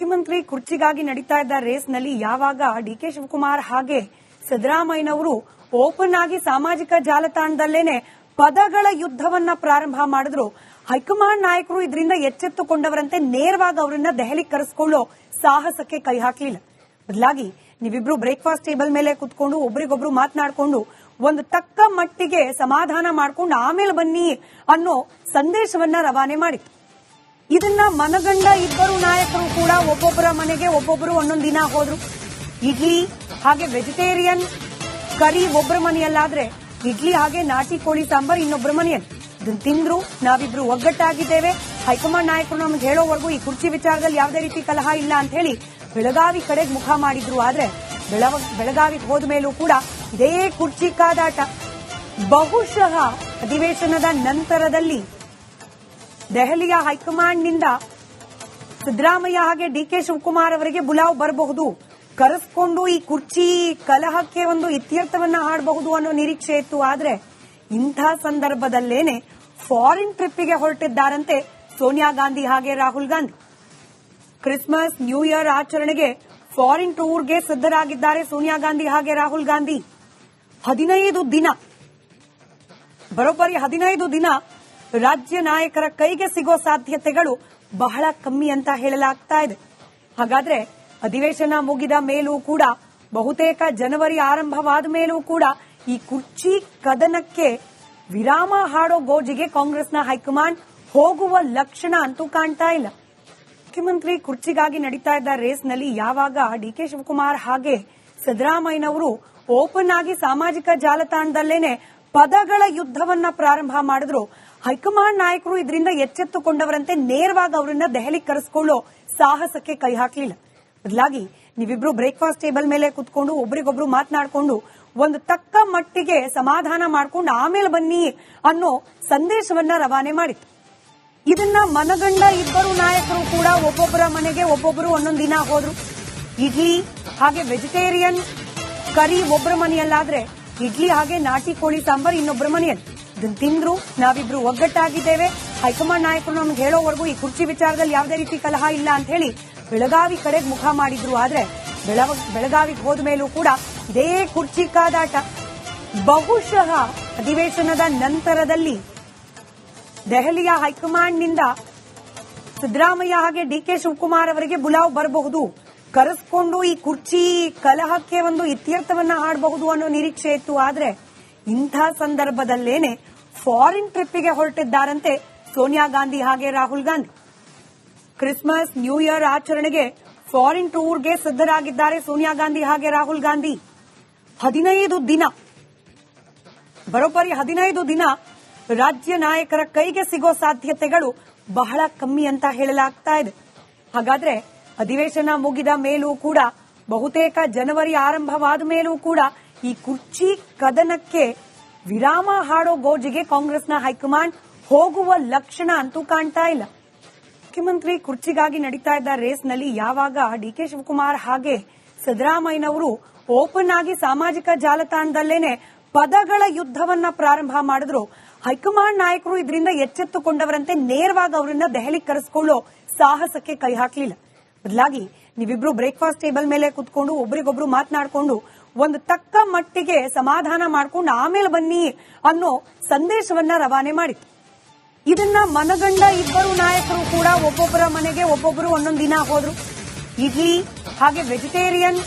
ಮುಖ್ಯಮಂತ್ರಿ ಕುರ್ಚಿಗಾಗಿ ನಡೀತಾ ಇದ್ದ ರೇಸ್ನಲ್ಲಿ ಯಾವಾಗ ಡಿಕೆ ಶಿವಕುಮಾರ್ ಹಾಗೆ ಸಿದ್ದರಾಮಯ್ಯನವರು ಓಪನ್ ಆಗಿ ಸಾಮಾಜಿಕ ಜಾಲತಾಣದಲ್ಲೇನೆ ಪದಗಳ ಯುದ್ಧವನ್ನ ಪ್ರಾರಂಭ ಮಾಡಿದ್ರು, ಹೈಕಮಾಂಡ್ ನಾಯಕರು ಇದರಿಂದ ಎಚ್ಚೆತ್ತುಕೊಂಡವರಂತೆ ನೇರವಾಗಿ ಅವರನ್ನ ದೆಹಲಿಗೆ ಕರೆಸಿಕೊಳ್ಳೋ ಸಾಹಸಕ್ಕೆ ಕೈ ಹಾಕಲಿಲ್ಲ. ಬದಲಾಗಿ ನೀವಿಬ್ರು ಬ್ರೇಕ್ಫಾಸ್ಟ್ ಟೇಬಲ್ ಮೇಲೆ ಕುತ್ಕೊಂಡು ಒಬ್ರಿಗೊಬ್ರು ಮಾತನಾಡಿಕೊಂಡು ಒಂದು ತಕ್ಕ ಮಟ್ಟಿಗೆ ಸಮಾಧಾನ ಮಾಡಿಕೊಂಡು ಆಮೇಲೆ ಬನ್ನಿ ಅನ್ನೋ ಸಂದೇಶವನ್ನ ರವಾನೆ ಮಾಡಿತ್ತು. ಇದನ್ನ ಮನಗಂಡ ಇಬ್ಬರು ನಾಯಕರು ಕೂಡ ಒಬ್ಬೊಬ್ಬರ ಮನೆಗೆ ಒಬ್ಬೊಬ್ಬರು ಒಂದೊಂದು ದಿನ ಹೋದ್ರು. ಇಡ್ಲಿ ಹಾಗೆ ವೆಜಿಟೇರಿಯನ್ ಕರಿ ಒಬ್ಬರ ಮನೆಯಲ್ಲಾದ್ರೆ ಇಡ್ಲಿ ಹಾಗೆ ನಾಟಿ ಕೋಳಿ ಸಾಂಬಾರ್ ಇನ್ನೊಬ್ಬರ ಮನೆಯಲ್ಲಿ ಇದನ್ನ ತಿಂದ್ರು. ನಾವಿಬ್ರು ಒಗ್ಗಟ್ಟಾಗಿದ್ದೇವೆ, ಹೈಕಮಾಂಡ್ ನಾಯಕರು ನಮ್ಗೆ ಹೇಳೋವರೆಗೂ ಈ ಕುರ್ಚಿ ವಿಚಾರದಲ್ಲಿ ಯಾವುದೇ ರೀತಿ ಕಲಹ ಇಲ್ಲ ಅಂತ ಹೇಳಿ ಬೆಳಗಾವಿ ಕಡೆಗೆ ಮುಖ ಮಾಡಿದ್ರು. ಆದ್ರೆ ಬೆಳಗಾವಿಗೆ ಹೋದ ಮೇಲೂ ಕೂಡ ಇದೇ ಕುರ್ಚಿ ಕಾದಾಟ. ಬಹುಶಃ ಅಧಿವೇಶನದ ನಂತರದಲ್ಲಿ ದೆಹಲಿಯ ಹೈಕಮಾಂಡ್ನಿಂದ ಸಿದ್ದರಾಮಯ್ಯ ಹಾಗೆ ಡಿಕೆ ಶಿವಕುಮಾರ್ ಅವರಿಗೆ ಬುಲಾವ್ ಬರಬಹುದು, ಕರೆಸಿಕೊಂಡು ಈ ಕುರ್ಚಿ ಕಲಹಕ್ಕೆ ಒಂದು ಇತ್ಯರ್ಥವನ್ನ ಹಾಡಬಹುದು ಅನ್ನೋ ನಿರೀಕ್ಷೆ ಇತ್ತು. ಆದ್ರೆ ಇಂಥ ಸಂದರ್ಭದಲ್ಲೇನೆ ಫಾರಿನ್ ಟ್ರಿಪ್ಗೆ ಹೊರಟಿದ್ದಾರಂತೆ ಸೋನಿಯಾ ಗಾಂಧಿ ಹಾಗೆ Rahul Gandhi. Christmas new year ಆಚರಣೆಗೆ ಫಾರಿನ್ ಟೂರ್ಗೆ ಸಿದ್ದರಾಗಿದ್ದಾರೆ ಸೋನಿಯಾ ಗಾಂಧಿ ಹಾಗೆ ರಾಹುಲ್ ಗಾಂಧಿ. 15 ದಿನ, ಬರೋಬ್ಬರಿ 15 ದಿನ ರಾಜ್ಯ ನಾಯಕರ ಕೈಗೆ ಸಿಗೋ ಸಾಧ್ಯತೆಗಳು ಬಹಳ ಕಮ್ಮಿ ಅಂತ ಹೇಳಲಾಗ್ತಾ ಇದೆ. ಹಾಗಾದ್ರೆ ಅಧಿವೇಶನ ಮುಗಿದ ಮೇಲೂ ಕೂಡ, ಬಹುತೇಕ ಜನವರಿ ಆರಂಭವಾದ ಮೇಲೂ ಕೂಡ ಈ ಕುರ್ಚಿ ಕದನಕ್ಕೆ ವಿರಾಮ ಹಾಡೋ ಗೋಜಿಗೆ ಕಾಂಗ್ರೆಸ್ನ ಹೈಕಮಾಂಡ್ ಹೋಗುವ ಲಕ್ಷಣ ಅಂತೂ ಕಾಣ್ತಾ ಇಲ್ಲ. ಮುಖ್ಯಮಂತ್ರಿ ಕುರ್ಚಿಗಾಗಿ ನಡೀತಾ ಇದ್ದ ರೇಸ್ನಲ್ಲಿ ಯಾವಾಗ ಡಿಕೆ ಶಿವಕುಮಾರ್ ಹಾಗೆ ಸಿದ್ದರಾಮಯ್ಯನವರು ಓಪನ್ ಆಗಿ ಸಾಮಾಜಿಕ ಜಾಲತಾಣದಲ್ಲೇನೆ ಪದಗಳ ಯುದ್ಧವನ್ನ ಪ್ರಾರಂಭ ಮಾಡಿದ್ರು, ಹೈಕಮಾಂಡ್ ನಾಯಕರು ಇದರಿಂದ ಎಚ್ಚೆತ್ತುಕೊಂಡವರಂತೆ ನೇರವಾಗಿ ಅವರನ್ನ ದೆಹಲಿಗೆ ಕರೆಸಿಕೊಳ್ಳೋ ಸಾಹಸಕ್ಕೆ ಕೈ ಹಾಕಲಿಲ್ಲ. ಬದಲಾಗಿ ನೀವಿಬ್ರು ಬ್ರೇಕ್ಫಾಸ್ಟ್ ಟೇಬಲ್ ಮೇಲೆ ಕುತ್ಕೊಂಡು ಒಬ್ರಿಗೊಬ್ರು ಮಾತನಾಡಿಕೊಂಡು ಒಂದು ತಕ್ಕ ಮಟ್ಟಿಗೆ ಸಮಾಧಾನ ಮಾಡಿಕೊಂಡು ಆಮೇಲೆ ಬನ್ನಿ ಅನ್ನೋ ಸಂದೇಶವನ್ನ ರವಾನೆ ಮಾಡಿತ್ತು. ಇದನ್ನ ಮನಗಂಡ ಇಬ್ಬರು ನಾಯಕರು ಕೂಡ ಒಬ್ಬೊಬ್ಬರ ಮನೆಗೆ ಒಬ್ಬೊಬ್ಬರು ಒಂದೊಂದು ದಿನ ಹೋದ್ರು. ಇಡ್ಲಿ ಹಾಗೆ ವೆಜಿಟೇರಿಯನ್ ಕರಿ ಒಬ್ಬರ ಮನೆಯಲ್ಲಾದ್ರೆ ಇಡ್ಲಿ ಹಾಗೆ ನಾಟಿ ಕೋಳಿ ಸಾಂಬಾರ್ ಇನ್ನೊಬ್ಬರ ಮನೆಯಲ್ಲಿ ಇದನ್ನ ತಿಂದ್ರು. ನಾವಿಬ್ರು ಒಗ್ಗಟ್ಟಾಗಿದ್ದೇವೆ, ಹೈಕಮಾಂಡ್ ನಾಯಕರು ನಮ್ಗೆ ಹೇಳೋವರೆಗೂ ಈ ಕುರ್ಚಿ ವಿಚಾರದಲ್ಲಿ ಯಾವುದೇ ರೀತಿ ಕಲಹ ಇಲ್ಲ ಅಂತ ಹೇಳಿ ಬೆಳಗಾವಿ ಕಡೆಗೆ ಮುಖ ಮಾಡಿದ್ರು. ಆದ್ರೆ ಬೆಳಗಾವಿಗೆ ಹೋದ ಮೇಲೂ ಕೂಡ ಇದೇ ಕುರ್ಚಿ ಕಾದಾಟ. ಬಹುಶಃ ಅಧಿವೇಶನದ ನಂತರದಲ್ಲಿ ದೆಹಲಿಯ ಹೈಕಮಾಂಡ್ನಿಂದ ಸಿದ್ದರಾಮಯ್ಯ ಹಾಗೆ ಡಿಕೆ ಶಿವಕುಮಾರ್ ಅವರಿಗೆ ಬುಲಾವ್ ಬರಬಹುದು, ಕರೆಸಿಕೊಂಡು ಈ ಕುರ್ಚಿ ಕಲಹಕ್ಕೆ ಒಂದು ಇತ್ಯರ್ಥವನ್ನ ಹಾಡಬಹುದು ಅನ್ನೋ ನಿರೀಕ್ಷೆ ಇತ್ತು. ಆದ್ರೆ ಇಂಥ ಸಂದರ್ಭದಲ್ಲೇನೆ ಫಾರಿನ್ ಟ್ರಿಪ್ಗೆ ಹೊರಟಿದ್ದಾರಂತೆ ಸೋನಿಯಾ ಗಾಂಧಿ ಹಾಗೆ Rahul Gandhi. Christmas new year ಆಚರಣೆಗೆ ಫಾರಿನ್ ಟೂರ್ಗೆ ಸಿದ್ದರಾಗಿದ್ದಾರೆ ಸೋನಿಯಾ ಗಾಂಧಿ ಹಾಗೆ ರಾಹುಲ್ ಗಾಂಧಿ. 15 ದಿನ, ಬರೋಬ್ಬರಿ 15 ದಿನ ರಾಜ್ಯ ನಾಯಕರ ಕೈಗೆ ಸಿಗೋ ಸಾಧ್ಯತೆಗಳು ಬಹಳ ಕಮ್ಮಿ ಅಂತ ಹೇಳಲಾಗ್ತಾ ಇದೆ. ಹಾಗಾದ್ರೆ ಅಧಿವೇಶನ ಮುಗಿದ ಮೇಲೂ ಕೂಡ, ಬಹುತೇಕ ಜನವರಿ ಆರಂಭವಾದ ಮೇಲೂ ಕೂಡ ಈ ಕುರ್ಚಿ ಕದನಕ್ಕೆ ವಿರಾಮ ಹಾಡೋ ಗೋಜಿಗೆ ಕಾಂಗ್ರೆಸ್ನ ಹೈಕಮಾಂಡ್ ಹೋಗುವ ಲಕ್ಷಣ ಅಂತೂ ಕಾಣ್ತಾ ಇಲ್ಲ. ಮುಖ್ಯಮಂತ್ರಿ ಕುರ್ಚಿಗಾಗಿ ನಡೀತಾ ಇದ್ದ ರೇಸ್ನಲ್ಲಿ ಯಾವಾಗ ಡಿಕೆ ಶಿವಕುಮಾರ್ ಹಾಗೆ ಸಿದ್ದರಾಮಯ್ಯನವರು ಓಪನ್ ಆಗಿ ಸಾಮಾಜಿಕ ಜಾಲತಾಣದಲ್ಲೇನೆ ಪದಗಳ ಯುದ್ಧವನ್ನ ಪ್ರಾರಂಭ ಮಾಡಿದ್ರು, ಹೈಕಮಾಂಡ್ ನಾಯಕರು ಇದರಿಂದ ಎಚ್ಚೆತ್ತುಕೊಂಡವರಂತೆ ನೇರವಾಗಿ ಅವರನ್ನ ದೆಹಲಿಗೆ ಕರೆಸಿಕೊಳ್ಳೋ ಸಾಹಸಕ್ಕೆ ಕೈ ಹಾಕಲಿಲ್ಲ. ಬದಲಾಗಿ ನೀವಿಬ್ರು ಬ್ರೇಕ್ಫಾಸ್ಟ್ ಟೇಬಲ್ ಮೇಲೆ ಕುತ್ಕೊಂಡು ಒಬ್ರಿಗೊಬ್ರು ಮಾತನಾಡಿಕೊಂಡು ಒಂದು ತಕ್ಕ ಮಟ್ಟಿಗೆ ಸಮಾಧಾನ ಮಾಡಿಕೊಂಡು ಆಮೇಲೆ ಬನ್ನಿ ಅನ್ನೋ ಸಂದೇಶವನ್ನ ರವಾನೆ ಮಾಡಿತ್ತು. ಇದನ್ನ ಮನಗಂಡ ಇಬ್ಬರು ನಾಯಕರು ಕೂಡ ಒಬ್ಬೊಬ್ಬರ ಮನೆಗೆ ಒಬ್ಬೊಬ್ಬರು ಒಂದೊಂದು ದಿನ ಹೋದ್ರು. ಇಡ್ಲಿ ಹಾಗೆ ವೆಜಿಟೇರಿಯನ್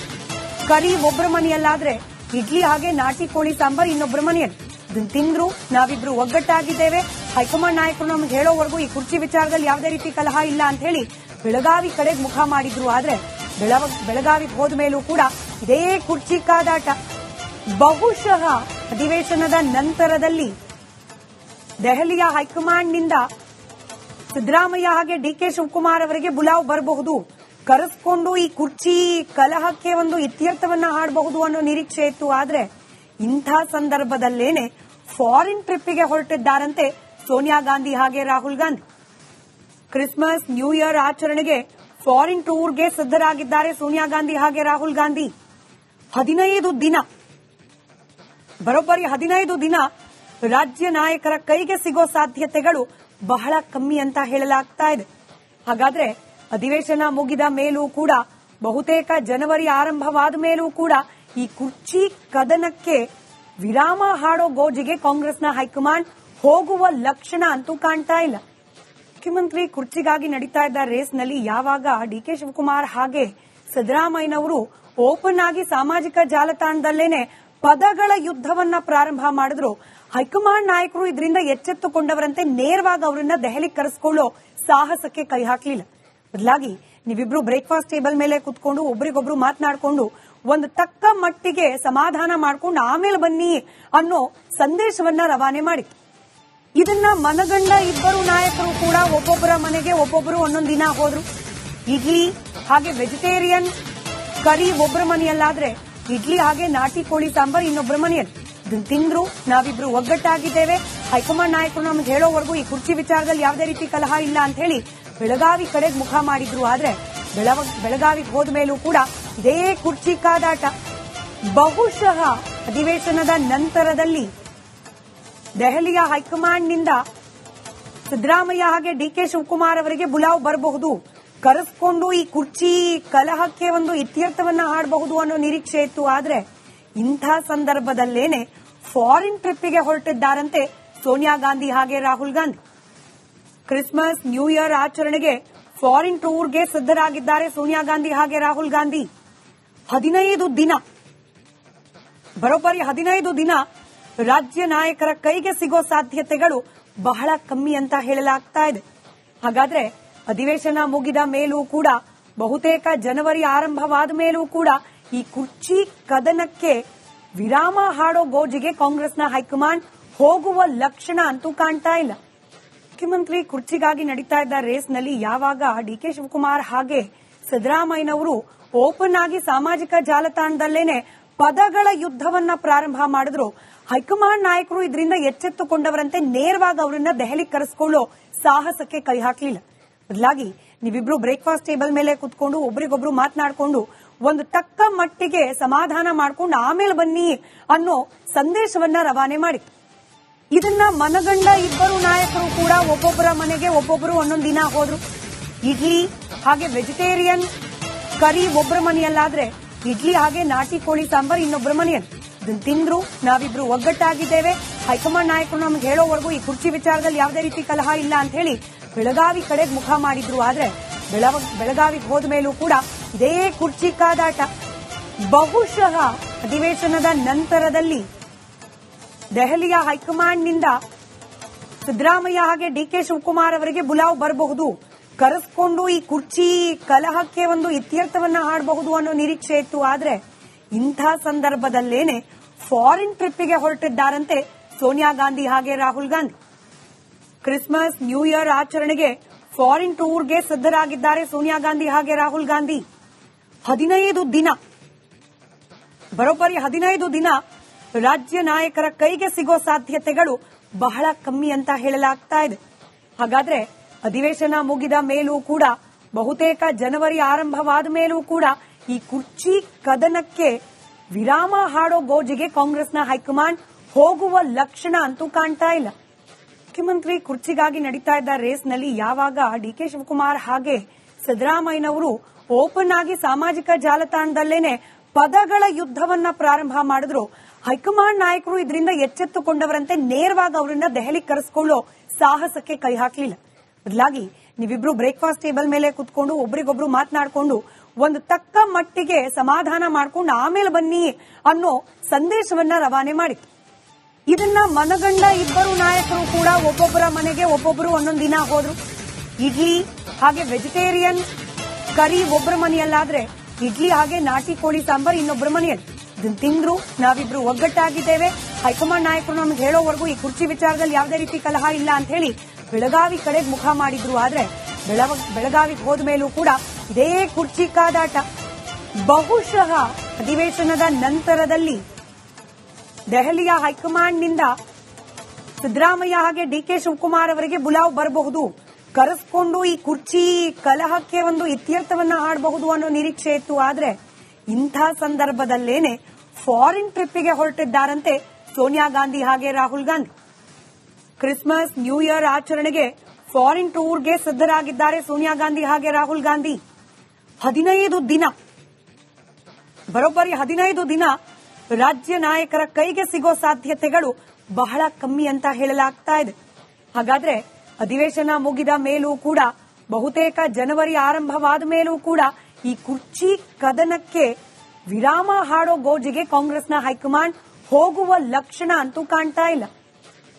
ಕರಿ ಒಬ್ಬರ ಮನೆಯಲ್ಲಾದ್ರೆ ಇಡ್ಲಿ ಹಾಗೆ ನಾಟಿ ಕೋಳಿ ಸಾಂಬಾರ್ ಇನ್ನೊಬ್ಬರ ಮನೆಯಲ್ಲಿ ಇದನ್ನ ತಿಂದ್ರು. ನಾವಿಬ್ರು ಒಗ್ಗಟ್ಟಾಗಿದ್ದೇವೆ, ಹೈಕಮಾಂಡ್ ನಾಯಕರು ನಮ್ಗೆ ಹೇಳೋವರೆಗೂ ಈ ಕುರ್ಚಿ ವಿಚಾರದಲ್ಲಿ ಯಾವುದೇ ರೀತಿ ಕಲಹ ಇಲ್ಲ ಅಂತ ಹೇಳಿ ಬೆಳಗಾವಿ ಕಡೆಗೆ ಮುಖ ಮಾಡಿದ್ರು. ಆದ್ರೆ ಬೆಳಗಾವಿಗೆ ಹೋದ ಮೇಲೂ ಕೂಡ ಇದೇ ಕುರ್ಚಿ ಕಾದಾಟ. ಬಹುಶಃ ಅಧಿವೇಶನದ ನಂತರದಲ್ಲಿ ದೆಹಲಿಯ ಹೈಕಮಾಂಡ್ನಿಂದ ಸಿದ್ದರಾಮಯ್ಯ ಹಾಗೆ ಡಿಕೆ ಶಿವಕುಮಾರ್ ಅವರಿಗೆ ಬುಲಾವ್ ಬರಬಹುದು, ಕರೆಸಿಕೊಂಡು ಈ ಕುರ್ಚಿ ಕಲಹಕ್ಕೆ ಒಂದು ಇತ್ಯರ್ಥವನ್ನ ಹಾಡಬಹುದು ಅನ್ನೋ ನಿರೀಕ್ಷೆ ಇತ್ತು. ಆದ್ರೆ ಇಂಥ ಸಂದರ್ಭದಲ್ಲೇನೆ ಫಾರಿನ್ ಟ್ರಿಪ್ಗೆ ಹೊರಟಿದ್ದಾರಂತೆ ಸೋನಿಯಾ ಗಾಂಧಿ ಹಾಗೆ Rahul Gandhi. Christmas new year ಆಚರಣೆಗೆ ಫಾರಿನ್ ಟೂರ್ಗೆ ಸಿದ್ದರಾಗಿದ್ದಾರೆ ಸೋನಿಯಾ ಗಾಂಧಿ ಹಾಗೆ ರಾಹುಲ್ ಗಾಂಧಿ. 15 ದಿನ, ಬರೋಬ್ಬರಿ 15 ದಿನ ರಾಜ್ಯ ನಾಯಕರ ಕೈಗೆ ಸಿಗೋ ಸಾಧ್ಯತೆಗಳು ಬಹಳ ಕಮ್ಮಿ ಅಂತ ಹೇಳಲಾಗ್ತಾ ಇದೆ. ಹಾಗಾದ್ರೆ ಅಧಿವೇಶನ ಮುಗಿದ ಮೇಲೂ ಕೂಡ ಬಹುತೇಕ ಜನವರಿ ಆರಂಭವಾದ ಮೇಲೂ ಕೂಡ ಈ ಕುರ್ಚಿ ಕದನಕ್ಕೆ ವಿರಾಮ ಹಾಡೋ ಗೋಜಿಗೆ ಕಾಂಗ್ರೆಸ್ನ ಹೈಕಮಾಂಡ್ ಹೋಗುವ ಲಕ್ಷಣ ಅಂತೂ ಕಾಣ್ತಾ ಇಲ್ಲ. ಮುಖ್ಯಮಂತ್ರಿ ಕುರ್ಚಿಗಾಗಿ ನಡೀತಾ ಇದ್ದ ರೇಸ್ನಲ್ಲಿ ಯಾವಾಗ ಡಿಕೆ ಶಿವಕುಮಾರ್ ಹಾಗೆ ಸಿದ್ದರಾಮಯ್ಯನವರು ಓಪನ್ ಆಗಿ ಸಾಮಾಜಿಕ ಜಾಲತಾಣದಲ್ಲೇನೆ ಪದಗಳ ಯುದ್ಧವನ್ನ ಪ್ರಾರಂಭ ಮಾಡಿದ್ರು, ಹೈಕಮಾಂಡ್ ನಾಯಕರು ಇದರಿಂದ ಎಚ್ಚೆತ್ತುಕೊಂಡವರಂತೆ ನೇರವಾಗಿ ಅವರನ್ನ ದೆಹಲಿಗೆ ಕರೆಸಿಕೊಳ್ಳೋ ಸಾಹಸಕ್ಕೆ ಕೈ ಹಾಕಲಿಲ್ಲ. ಬದಲಾಗಿ ನೀವಿಬ್ರು ಬ್ರೇಕ್ಫಾಸ್ಟ್ ಟೇಬಲ್ ಮೇಲೆ ಕುತ್ಕೊಂಡು ಒಬ್ರಿಗೊಬ್ರು ಮಾತನಾಡಿಕೊಂಡು ಒಂದು ತಕ್ಕ ಮಟ್ಟಿಗೆ ಸಮಾಧಾನ ಮಾಡ್ಕೊಂಡು ಆಮೇಲೆ ಬನ್ನಿ ಅನ್ನೋ ಸಂದೇಶವನ್ನ ರವಾನೆ ಮಾಡಿತ್ತು. ಇದನ್ನ ಮನಗಂಡ ಇಬ್ಬರು ನಾಯಕರು ಕೂಡ ಒಬ್ಬೊಬ್ಬರ ಮನೆಗೆ ಒಬ್ಬೊಬ್ಬರು ಒಂದೊಂದು ದಿನ ಹೋದ್ರು. ಇಡ್ಲಿ ಹಾಗೆ ವೆಜಿಟೇರಿಯನ್ ಕರಿ ಒಬ್ಬರ ಮನೆಯಲ್ಲಾದ್ರೆ ಇಡ್ಲಿ ಹಾಗೆ ನಾಟಿ ಕೋಳಿ ಸಾಂಬಾರ್ ಇನ್ನೊಬ್ಬರ ಮನೆಯಲ್ಲಿ ಇದನ್ನ ತಿಂದ್ರು. ನಾವಿಬ್ರು ಒಗ್ಗಟ್ಟಾಗಿದ್ದೇವೆ, ಹೈಕಮಾಂಡ್ ನಾಯಕರು ನಮ್ಗೆ ಹೇಳೋವರೆಗೂ ಈ ಕುರ್ಚಿ ವಿಚಾರದಲ್ಲಿ ಯಾವುದೇ ರೀತಿ ಕಲಹ ಇಲ್ಲ ಅಂತ ಹೇಳಿ ಬೆಳಗಾವಿ ಕಡೆಗೆ ಮುಖ ಮಾಡಿದ್ರು. ಆದ್ರೆ ಬೆಳಗಾವಿಗೆ ಹೋದ ಮೇಲೂ ಕೂಡ ಇದೇ ಕುರ್ಚಿ ಕಾದಾಟ. ಬಹುಶಃ ಅಧಿವೇಶನದ ನಂತರದಲ್ಲಿ ದೆಹಲಿಯ ಹೈಕಮಾಂಡ್ನಿಂದ ಸಿದ್ದರಾಮಯ್ಯ ಹಾಗೆ ಡಿಕೆ ಶಿವಕುಮಾರ್ ಅವರಿಗೆ ಬುಲಾವ್ ಬರಬಹುದು, ಕರೆಸ್ಕೊಂಡು ಈ ಕುರ್ಚಿ ಕಲಹಕ್ಕೆ ಒಂದು ಇತ್ಯರ್ಥವನ್ನ ಹಾಡಬಹುದು ಅನ್ನೋ ನಿರೀಕ್ಷೆ ಇತ್ತು. ಆದ್ರೆ ಇಂಥ ಸಂದರ್ಭದಲ್ಲೇನೆ ಫಾರಿನ್ ಟ್ರಿಪ್ಗೆ ಹೊರಟಿದ್ದಾರಂತೆ ಸೋನಿಯಾ ಗಾಂಧಿ ಹಾಗೆ Rahul Gandhi. Christmas new year ಆಚರಣೆಗೆ ಫಾರಿನ್ ಟೂರ್ಗೆ ಸಿದ್ದರಾಗಿದ್ದಾರೆ ಸೋನಿಯಾ ಗಾಂಧಿ ಹಾಗೆ ರಾಹುಲ್ ಗಾಂಧಿ. 15 ದಿನ, ಬರೋಬ್ಬರಿ 15 ದಿನ ರಾಜ್ಯ ನಾಯಕರ ಕೈಗೆ ಸಿಗೋ ಸಾಧ್ಯತೆಗಳು ಬಹಳ ಕಮ್ಮಿ ಅಂತ ಹೇಳಲಾಗ್ತಾ ಇದೆ. ಹಾಗಾದ್ರೆ ಅಧಿವೇಶನ ಮುಗಿದ ಮೇಲೂ ಕೂಡ ಬಹುತೇಕ ಜನವರಿ ಆರಂಭವಾದ ಮೇಲೂ ಕೂಡ ಈ ಕುರ್ಚಿ ಕದನಕ್ಕೆ ವಿರಾಮ ಹಾಡೋ ಗೋಜಿಗೆ ಕಾಂಗ್ರೆಸ್ನ ಹೈಕಮಾಂಡ್ ಹೋಗುವ ಲಕ್ಷಣ ಅಂತೂ ಕಾಣ್ತಾ ಇಲ್ಲ. ಮುಖ್ಯಮಂತ್ರಿ ಕುರ್ಚಿಗಾಗಿ ನಡೀತಾ ಇದ್ದ ರೇಸ್ನಲ್ಲಿ ಯಾವಾಗ ಡಿಕೆ ಶಿವಕುಮಾರ್ ಹಾಗೆ ಸಿದ್ದರಾಮಯ್ಯನವರು ಓಪನ್ ಆಗಿ ಸಾಮಾಜಿಕ ಜಾಲತಾಣದಲ್ಲೇನೆ ಪದಗಳ ಯುದ್ಧವನ್ನ ಪ್ರಾರಂಭ ಮಾಡಿದ್ರು, ಹೈಕಮಾಂಡ್ ನಾಯಕರು ಇದರಿಂದ ಎಚ್ಚೆತ್ತುಕೊಂಡವರಂತೆ ನೇರವಾಗಿ ಅವರನ್ನ ದೆಹಲಿಗೆ ಕರೆಸಿಕೊಳ್ಳೋ ಸಾಹಸಕ್ಕೆ ಕೈ ಹಾಕಲಿಲ್ಲ. ಬದಲಾಗಿ ನೀವಿಬ್ರು ಬ್ರೇಕ್ಫಾಸ್ಟ್ ಟೇಬಲ್ ಮೇಲೆ ಕುತ್ಕೊಂಡು ಒಬ್ರಿಗೊಬ್ರು ಮಾತನಾಡಿಕೊಂಡು ಒಂದು ತಕ್ಕ ಮಟ್ಟಿಗೆ ಸಮಾಧಾನ ಮಾಡ್ಕೊಂಡು ಆಮೇಲೆ ಬನ್ನಿ ಅನ್ನೋ ಸಂದೇಶವನ್ನ ರವಾನೆ ಮಾಡಿತ್ತು. ಇದನ್ನ ಮನಗಂಡ ಇಬ್ಬರು ನಾಯಕರು ಕೂಡ ಒಬ್ಬೊಬ್ಬರ ಮನೆಗೆ ಒಬ್ಬೊಬ್ಬರು ಒಂದೊಂದು ದಿನ ಹೋದ್ರು. ಇಡ್ಲಿ ಹಾಗೆ ವೆಜಿಟೇರಿಯನ್ ಕರಿ ಒಬ್ಬರ ಮನೆಯಲ್ಲಾದ್ರೆ ಇಡ್ಲಿ ಹಾಗೆ ನಾಟಿ ಕೋಳಿ ಸಾಂಬಾರ್ ಇನ್ನೊಬ್ಬರ ಮನೆಯಲ್ಲಿ ಇದನ್ನ ತಿಂದ್ರು. ನಾವಿಬ್ರು ಒಗ್ಗಟ್ಟಾಗಿದ್ದೇವೆ, ಹೈಕಮಾಂಡ್ ನಾಯಕರು ನಮ್ಗೆ ಹೇಳೋವರೆಗೂ ಈ ಕುರ್ಚಿ ವಿಚಾರದಲ್ಲಿ ಯಾವುದೇ ರೀತಿ ಕಲಹ ಇಲ್ಲ ಅಂತ ಹೇಳಿ ಬೆಳಗಾವಿ ಕಡೆಗೆ ಮುಖ ಮಾಡಿದ್ರು. ಆದ್ರೆ ಬೆಳಗಾವಿಗೆ ಹೋದ ಮೇಲೂ ಕೂಡ ಇದೇ ಕುರ್ಚಿ ಕಾದಾಟ. ಬಹುಶಃ ಅಧಿವೇಶನದ ನಂತರದಲ್ಲಿ ದೆಹಲಿಯ ಹೈಕಮಾಂಡ್ನಿಂದ ಸಿದ್ದರಾಮಯ್ಯ ಹಾಗೆ ಡಿಕೆ ಶಿವಕುಮಾರ್ ಅವರಿಗೆ ಬುಲಾವ್ ಬರಬಹುದು, ಕರೆಸ್ಕೊಂಡು ಈ ಕುರ್ಚಿ ಕಲಹಕ್ಕೆ ಒಂದು ಇತ್ಯರ್ಥವನ್ನ ಹಾಡಬಹುದು ಅನ್ನೋ ನಿರೀಕ್ಷೆ ಇತ್ತು. ಆದ್ರೆ ಇಂಥ ಸಂದರ್ಭದಲ್ಲೇನೆ ಫಾರಿನ್ ಟ್ರಿಪ್ಗೆ ಹೊರಟಿದ್ದಾರಂತೆ ಸೋನಿಯಾ ಗಾಂಧಿ ಹಾಗೆ Rahul Gandhi. Christmas new year ಆಚರಣೆಗೆ ಫಾರಿನ್ ಟೂರ್ಗೆ ಸಿದ್ದರಾಗಿದ್ದಾರೆ ಸೋನಿಯಾ ಗಾಂಧಿ ಹಾಗೆ ರಾಹುಲ್ ಗಾಂಧಿ. 15 ದಿನ, ಬರೋಬ್ಬರಿ 15 ದಿನ ರಾಜ್ಯ ನಾಯಕರ ಕೈಗೆ ಸಿಗೋ ಸಾಧ್ಯತೆಗಳು ಬಹಳ ಕಮ್ಮಿ ಅಂತ ಹೇಳಲಾಗ್ತಾ ಇದೆ. ಹಾಗಾದ್ರೆ ಅಧಿವೇಶನ ಮುಗಿದ ಮೇಲೂ ಕೂಡ ಬಹುತೇಕ ಜನವರಿ ಆರಂಭವಾದ ಮೇಲೂ ಕೂಡ ಈ ಕುರ್ಚಿ ಕದನಕ್ಕೆ ವಿರಾಮ ಹಾಡೋ ಗೋಜಿಗೆ ಕಾಂಗ್ರೆಸ್ನ ಹೈಕಮಾಂಡ್ ಹೋಗುವ ಲಕ್ಷಣ ಅಂತೂ ಕಾಣ್ತಾ ಇಲ್ಲ. ಮುಖ್ಯಮಂತ್ರಿ ಕುರ್ಚಿಗಾಗಿ ನಡೀತಾ ಇದ್ದ ರೇಸ್ನಲ್ಲಿ ಯಾವಾಗ ಡಿಕೆ ಶಿವಕುಮಾರ್ ಹಾಗೆ ಸಿದ್ದರಾಮಯ್ಯನವರು ಓಪನ್ ಆಗಿ ಸಾಮಾಜಿಕ ಜಾಲತಾಣದಲ್ಲೇನೆ ಪದಗಳ ಯುದ್ಧವನ್ನ ಪ್ರಾರಂಭ ಮಾಡಿದ್ರು, ಹೈಕಮಾಂಡ್ ನಾಯಕರು ಇದರಿಂದ ಎಚ್ಚೆತ್ತುಕೊಂಡವರಂತೆ ನೇರವಾಗಿ ಅವರನ್ನ ದೆಹಲಿಗೆ ಕರೆಸಿಕೊಳ್ಳೋ ಸಾಹಸಕ್ಕೆ ಕೈ ಹಾಕಲಿಲ್ಲ. ಬದಲಾಗಿ ನೀವಿಬ್ರು ಬ್ರೇಕ್ಫಾಸ್ಟ್ ಟೇಬಲ್ ಮೇಲೆ ಕುತ್ಕೊಂಡು ಒಬ್ರಿಗೊಬ್ರು ಮಾತನಾಡಿಕೊಂಡು ಒಂದು ತಕ್ಕ ಮಟ್ಟಿಗೆ ಸಮಾಧಾನ ಮಾಡ್ಕೊಂಡು ಆಮೇಲೆ ಬನ್ನಿ ಅನ್ನೋ ಸಂದೇಶವನ್ನ ರವಾನೆ ಮಾಡಿತ್ತು. ಇದನ್ನ ಮನಗಂಡ ಇಬ್ಬರು ನಾಯಕರು ಕೂಡ ಒಬ್ಬೊಬ್ಬರ ಮನೆಗೆ ಒಬ್ಬೊಬ್ಬರು ಒಂದೊಂದು ದಿನ ಹೋದ್ರು. ಇಡ್ಲಿ ಹಾಗೆ ವೆಜಿಟೇರಿಯನ್ ಕರಿ ಒಬ್ಬರ ಮನೆಯಲ್ಲಾದ್ರೆ ಇಡ್ಲಿ ಹಾಗೆ ನಾಟಿ ಕೋಳಿ ಸಾಂಬಾರ್ ಇನ್ನೊಬ್ಬರ ಮನೆಯಲ್ಲಿ ಇದನ್ನ ತಿಂದ್ರು. ನಾವಿಬ್ರು ಒಗ್ಗಟ್ಟಾಗಿದ್ದೇವೆ, ಹೈಕಮಾಂಡ್ ನಾಯಕರು ನಮ್ಗೆ ಹೇಳೋವರೆಗೂ ಈ ಕುರ್ಚಿ ವಿಚಾರದಲ್ಲಿ ಯಾವುದೇ ರೀತಿ ಕಲಹ ಇಲ್ಲ ಅಂತ ಹೇಳಿ ಬೆಳಗಾವಿ ಕಡೆಗೆ ಮುಖ ಮಾಡಿದ್ರು. ಆದ್ರೆ ಬೆಳಗಾವಿಗೆ ಹೋದ ಮೇಲೂ ಕೂಡ ಇದೇ ಕುರ್ಚಿ ಕಾದಾಟ. ಬಹುಶಃ ಅಧಿವೇಶನದ ನಂತರದಲ್ಲಿ ದೆಹಲಿಯ ಹೈಕಮಾಂಡ್ನಿಂದ ಸಿದ್ದರಾಮಯ್ಯ ಹಾಗೆ ಡಿಕೆ ಶಿವಕುಮಾರ್ ಅವರಿಗೆ ಬುಲಾವ್ ಬರಬಹುದು, ಕರೆಸ್ಕೊಂಡು ಈ ಕುರ್ಚಿ ಕಲಹಕ್ಕೆ ಒಂದು ಇತ್ಯರ್ಥವನ್ನ ಹಾಡಬಹುದು ಅನ್ನೋ ನಿರೀಕ್ಷೆ ಇತ್ತು. ಆದ್ರೆ ಇಂಥ ಸಂದರ್ಭದಲ್ಲೇನೆ ಫಾರಿನ್ ಟ್ರಿಪ್ಗೆ ಹೊರಟಿದ್ದಾರಂತೆ ಸೋನಿಯಾ ಗಾಂಧಿ ಹಾಗೆ Rahul Gandhi. Christmas new year ಆಚರಣೆಗೆ ಫಾರಿನ್ ಟೂರ್ಗೆ ಸಿದ್ದರಾಗಿದ್ದಾರೆ ಸೋನಿಯಾ ಗಾಂಧಿ ಹಾಗೆ ರಾಹುಲ್ ಗಾಂಧಿ. 15 ದಿನ, ಬರೋಬ್ಬರಿ 15 ದಿನ ರಾಜ್ಯ ನಾಯಕರ ಕೈಗೆ ಸಿಗೋ ಸಾಧ್ಯತೆಗಳು ಬಹಳ ಕಮ್ಮಿ ಅಂತ ಹೇಳಲಾಗ್ತಾ ಇದೆ. ಹಾಗಾದ್ರೆ ಅಧಿವೇಶನ ಮುಗಿದ ಮೇಲೂ ಕೂಡ, ಬಹುತೇಕ ಜನವರಿ ಆರಂಭವಾದ ಮೇಲೂ ಕೂಡ ಈ ಕುರ್ಚಿ ಕದನಕ್ಕೆ ವಿರಾಮ ಹಾಡೋ ಗೋಜಿಗೆ ಕಾಂಗ್ರೆಸ್ನ ಹೈಕಮಾಂಡ್ ಹೋಗುವ ಲಕ್ಷಣ ಅಂತೂ ಕಾಣ್ತಾ ಇಲ್ಲ.